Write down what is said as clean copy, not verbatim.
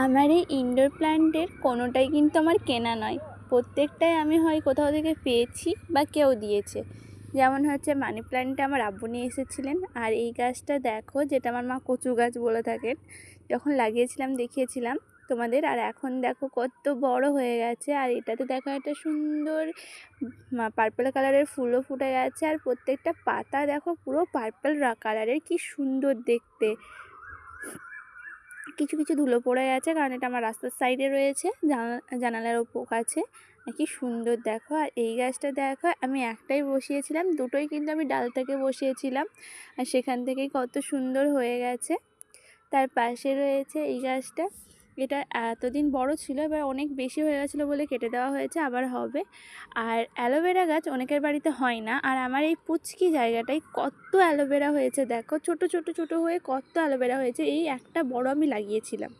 আমার এই ইনডোর প্ল্যান্টের কোনোটাই কিন্তু আমার কেনা নয়, প্রত্যেকটাই আমি হয় কোথাও থেকে পেয়েছি বা কেউ দিয়েছে। যেমন হচ্ছে মানি প্ল্যান্টটা আমার আব্বু নিয়ে এসেছিলেন, আর এই গাছটা দেখো যেটা আমার মা কচু গাছ বলে থাকেন, যখন লাগিয়েছিলাম দেখিয়েছিলাম তোমাদের। আর এখন দেখো কত বড় হয়ে গেছে, আর এটাতে দেখো একটা সুন্দর পার্পল কালারের ফুলও ফুটে গেছে, আর প্রত্যেকটা পাতা দেখো পুরো পার্পল কালারের, কি সুন্দর দেখতে। কিছু কিছু ধুলো পড়ে গেছে কারণ এটা আমার রাস্তার সাইডে রয়েছে, জানালার কাছে। কি সুন্দর দেখো। আর এই গাছটা দেখো আমি একটাই বসিয়েছিলাম, দুটোই কিন্তু আমি ডাল থেকে বসিয়েছিলাম, আর সেখান থেকেই কত সুন্দর হয়ে গেছে। তার পাশে রয়েছে এই গাছটা, এটা এতদিন বড় ছিল, এবার অনেক বেশি হয়ে গেছিলো বলে কেটে দেওয়া হয়েছে, আবার হবে। আর অ্যালোভেরা গাছ অনেকের বাড়িতে হয় না, আর আমার এই পুচকি জায়গাটায় কত অ্যালোভেরা হয়েছে দেখো, ছোট ছোট ছোট হয়ে কত অ্যালোভেরা হয়েছে। এই একটা বড় আমি লাগিয়েছিলাম।